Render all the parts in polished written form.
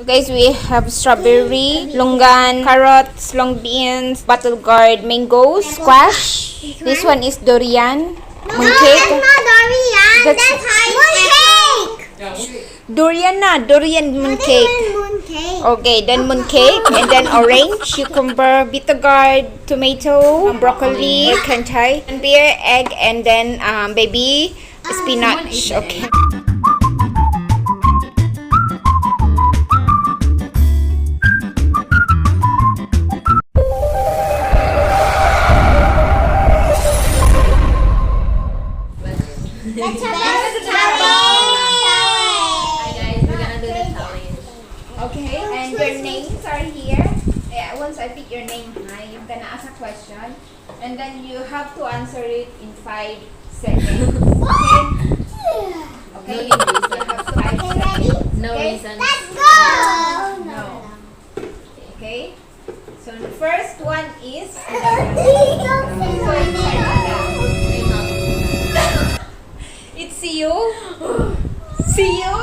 Guys, we have strawberry, longan, carrots, long beans, bottle gourd, mangoes, squash. This one is durian, mooncake. No, that's not durian. That's mooncake. Durian na, durian mooncake. Mooncake. Okay, then mooncake, and then orange, cucumber, bitter gourd, tomato, broccoli, kantai, and beer, egg, and then baby spinach. Okay. Let's have Hi guys, we're gonna do the challenge. Okay, and your names are here. Yeah, once I pick your name, I'm gonna ask a question, and then you have to answer it in 5 seconds. Okay? Okay, you have 5 seconds. No Okay? reason. Let's go. No. Okay? So the first one is Please don't say my name. it's see you. See you.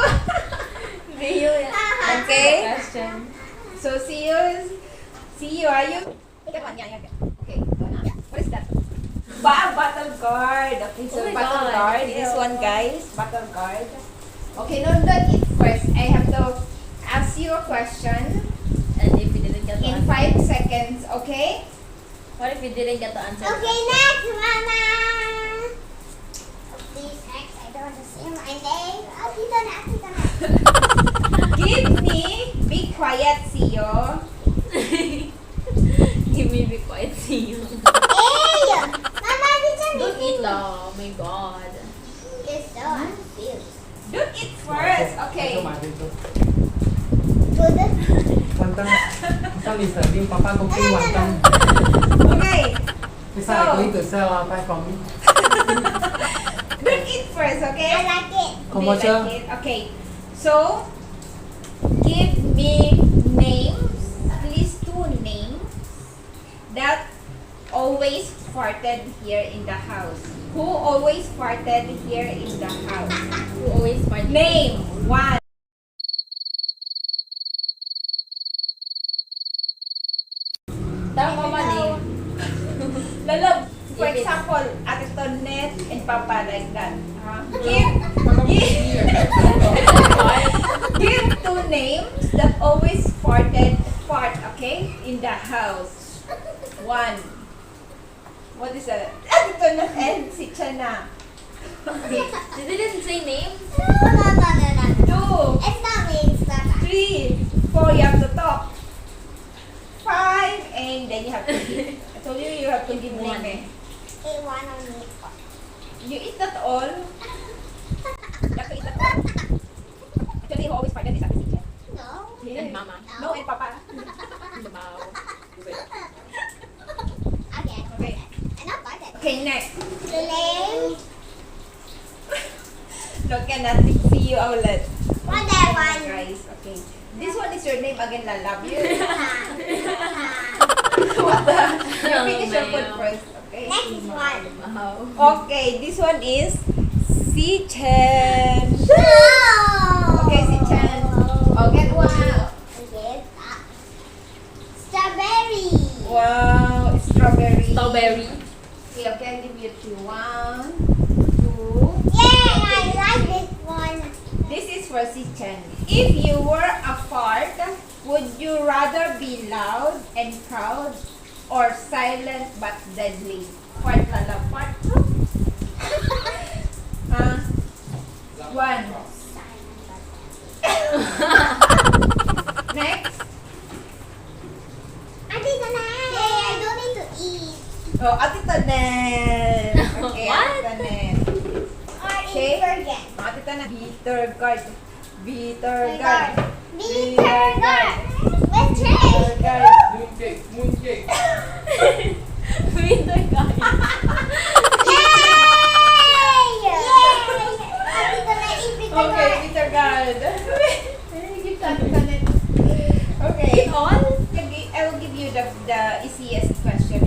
See you. Okay. Question. So see you. Are you? Okay. What is that? Bottle guard. Okay, so Oh my bottle God. guard. This one, guys. Bottle guard. Okay, no, don't eat first. I have to ask you a question And if we didn't get to in answer, 5 seconds. Okay? what if we didn't get to answer? Okay, next, Mama. Please, next. I don't want to say my name. Give me. Be quiet, Sio. Give me be quiet, see you. Hey, Mama, Don't eat lah. Oh my god. You're so confused. Don't eat first. Okay. Good. Wantang, sao mình phải viên papa công ty hoàn toàn. Okay. Cái sao lại có ý tưởng sao phải phòng đi. Don't eat first, okay? I like it. Không Do bao you giờ. like it? Okay. So, give me names, at least 2 names that always farted here in the house. Who always farted here in the house? Who always fight? Name 1. Tell mama name. Lalo, for Give it. example, Ate Tonet and Papa like that. Give 2 names that always fart, okay, in the house. 1. What is that? Ate Tonet and si Chana. They didn't say names. No. 2, It's not me, it's Papa. 3, 4, you have to talk. 5, and then you have to give. I told you you have to give name eh. Eat one on me. You eat that all? You have to eat that all. Actually, who always farted is Ate Sicha. No. And mama. No, and Papa. Wow. Again. Okay. I'm not like that. Okay, next. The name. Look at that. See you outlet. One that one. Guys, okay. This one is your name again, I love you. Next What the? You Oh, finish your food man. first. Okay. one. Wow. Okay, this one is Si Chen. No. Okay, Si Chen. Okay, wow. Okay. Strawberry. Wow, strawberry. Strawberry. Okay, I'll give you 2. 1, 2. Yay, I like this one. This is for Si Chen. If you were a fart, would you rather be loud and proud or silent but deadly? Fart lala, fart. Huh? 1. Next. Auntie Tanan. Yay, I don't need to eat. Oh, Ate Tanen. Okay, What? Ate Tanen. Or Okay. eat forget. Ate Tanen. Bitter guard. Bitter Bitter guard. Bitter guard. Let's Bitter try. guard. Mooncake. With the guy. Yay! Auntie Tanan, eat bitter Okay, guard. bitter guard. Give to Ate Tanen. Okay. Eat all? I will give you the easiest question.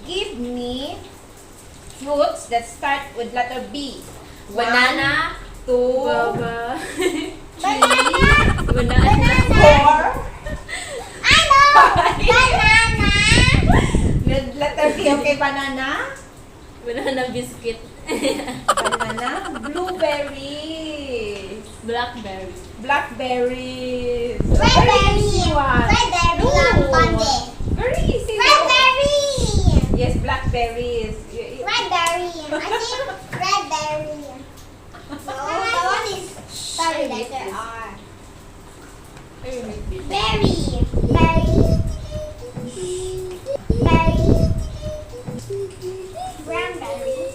Give me fruits that start with letter B. Banana. 1, 2, Guava. 3, Banana. Four. I know. Banana. Letter B, okay, banana. Banana biscuit. Banana. Blueberries. Blackberry. Blackberries. Red Very berry. easy one. Red berry No. on Monday. Very easy Red one. berry. Yes, blackberries. Red berry. I think red berry. No, that one is sorry letter R. Berry. Berry. Berry. Brown berry.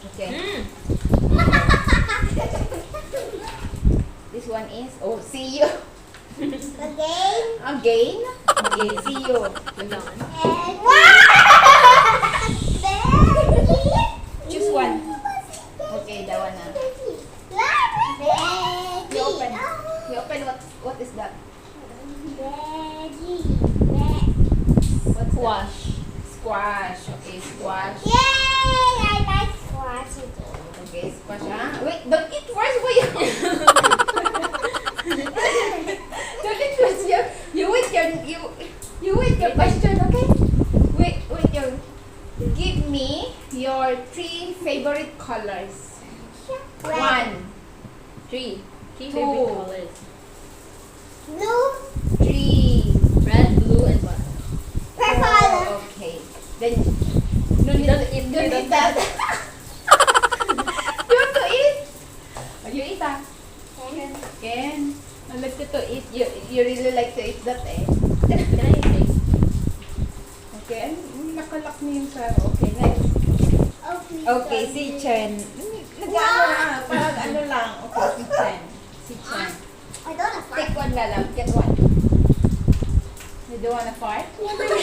Okay. This one is, oh, see you. Again. Again. Okay, see you. Banana. And wow! Berry. Choose one. Okay, that one na. You open. You open, what is that? What's Squash. Squash. Okay, squash. Yay! I like squash. Okay, squash. Ah, wait, don't eat first. Wait. Don't eat first. You wait you wait your question, okay? Wait your. Give me your 3 favorite colors. Red. 1, Three Two. favorite colors. Blue. 3, Red, blue, and what? Purple. Okay. Then no You need don't to eat- don't you eat don't that. You want to eat? Oh, you eat ah? Can. I like to eat. You really like to eat that eh? Can I taste? Okay. Nakalak niyo yung sa... Okay, next. Okay, si Chen. Nag-ano na. Parang ano lang. Okay, si Chen. Si Chen. I don't know. Take one na lang. Get one. You don't wanna fart? Ready?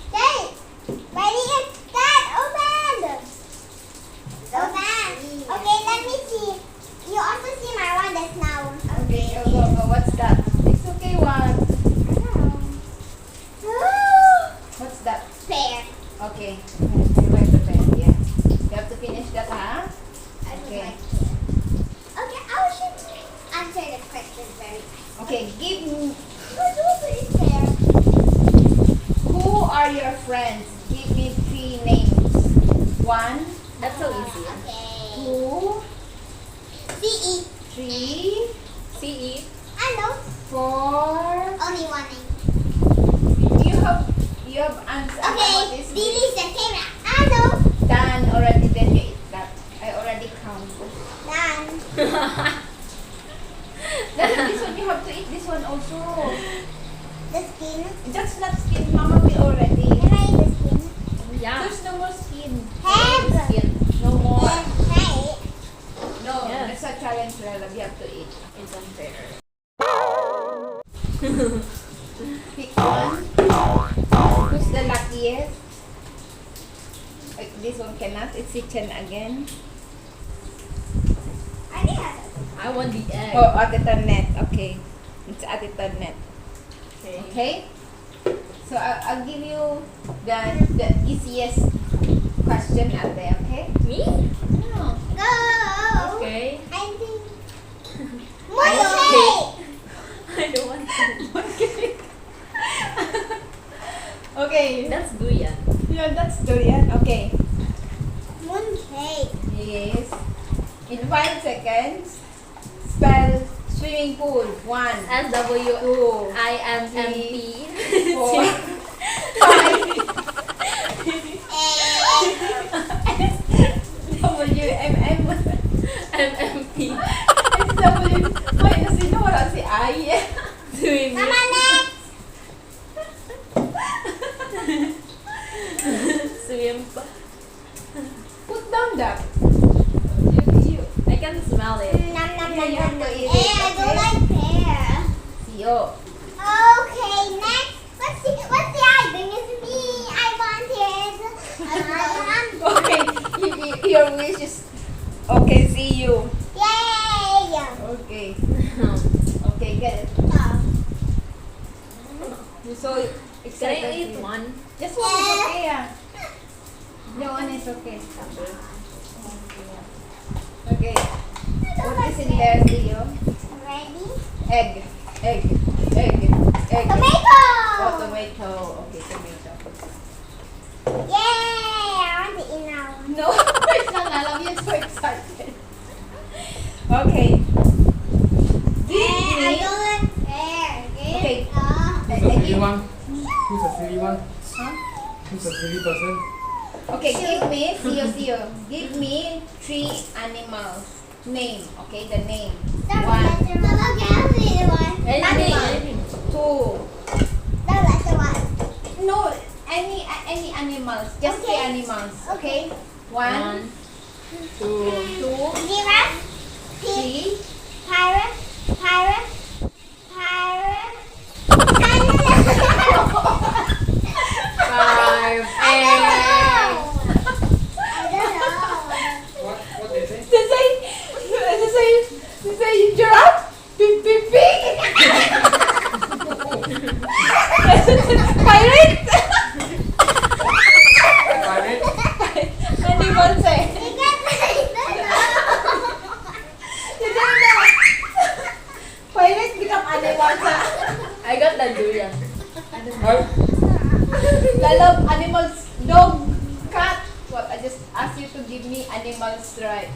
Okay. Ready? Start. Open. Open. Okay, let me see. You also see my one that's now. Okay, go. What's that? It's okay, one. What's that? Pear. Okay. You like the pen, yeah. You have to finish that, huh? I don't Okay. like pear. Okay, I should answer the question very fast. Okay, give me... Who's also is pear? Who are your friends? Give me 3 names. 1, That's so easy. Okay. 2, C-E. 3, CE. I know. 4. Only one name. You have answered what Okay, is delete the camera. I know. done already. Then you eat that. I already counted. Done. Then this one you have to eat this one also. The skin. That's not skin. Mama will already. Can I eat the skin? Yeah. There's no more skin. Head. Skin. No more. Hey. No, Yes. that's a challenge, Lala. You have to eat. It's unfair. Pick one. Who's the luckiest? Like, this one cannot. It's kitchen again. I think I I want the egg. Oh, Atitan Okay. It's Atitan Okay. Okay? So, I'll give you the easiest question out there, okay? Me? No. Go. Okay. I think. Okay. I don't want to. Okay. That's durian. Yeah, that's durian. Okay. Mooncake. Yes. In 5 seconds, spell swimming pool. 1, SWIMMP. 4, 5. WMM. MMP. SW. Wait, sino wala si I? Swimming. Mama, next. Swim. Put down that. You. I can smell it. Nom, nom, Yeah, nom, you have nom, to nom. eat Eh, it, I don't okay? like pear. Sio. Okay, next. What's the item? It's me. I wanted. Okay. Your wish is. Okay, see you. Yay! Okay. Okay, get it. You're so Can excited. I eat one? Just one is okay, yeah. The one is okay. Okay. What is in there, Leo? Ready? Egg. Egg. Egg. Egg. Tomato! Oh, tomato. Okay, tomato. Yay! I want to eat now. No, it's not. I love you. So excited. Okay. Give I me. don't like hair. Okay. Who's the silly one? Who's the silly one? Huh? Who's the silly person? Okay, give me. See you. Give me 3 animals. Name. Okay, the name. 1, Okay, I'll see the one. Anything, Animal. anything. 2. Don't like the one. No, any animals. Just Okay. 3 animals. Okay. 1, 1, 2, 2, Giraffe, pig, 3. pirate, pirate, pirate. 5, I don't 8. know. I don't know. What they say? They say giraffe, pig, pig, pig. Pirate. Pirate? Animals eh. You can't say that. You don't know. Pirate become animals ah. I got the durian. What? I love animals. Dog, cat. What? I just asked you to give me animals, right?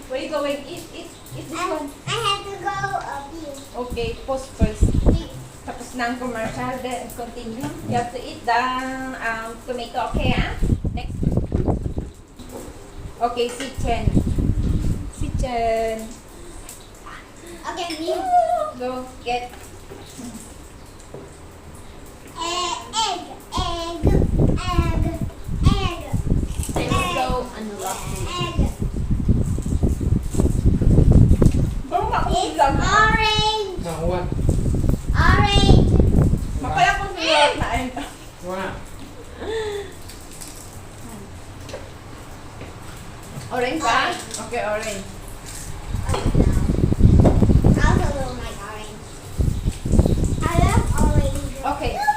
Where you going? Eat this one. I have to go a few. Okay, pause first. Tapos na ang commercial, then continue. You have to eat the tomato, okay ah? Next. Okay, si Chen. Si Chen. Okay, me. Go, get. Egg, egg, egg, egg. I'm so unlucky. Egg. Bro, It's makulang. orange. No, what? Orange. Makaya ko siya na ayun. What? Orange ba? Okay, orange. I also don't like orange. I love orange. Okay. No.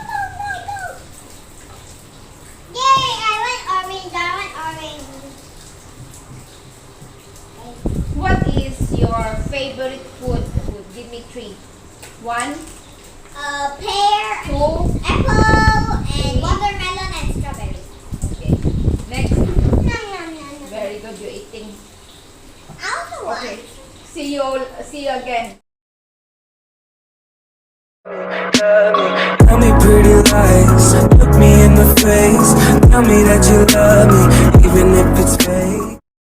Yay! I want orange. What is your favorite food? Give me 3. 1, Pear, 2, apple, and watermelon and strawberry. okay. Next. Nom, nom, nom, nom. Very good, you're eating. I also want. Okay. See you again. Tell me pretty lies, look me in the face. Tell me that you love me,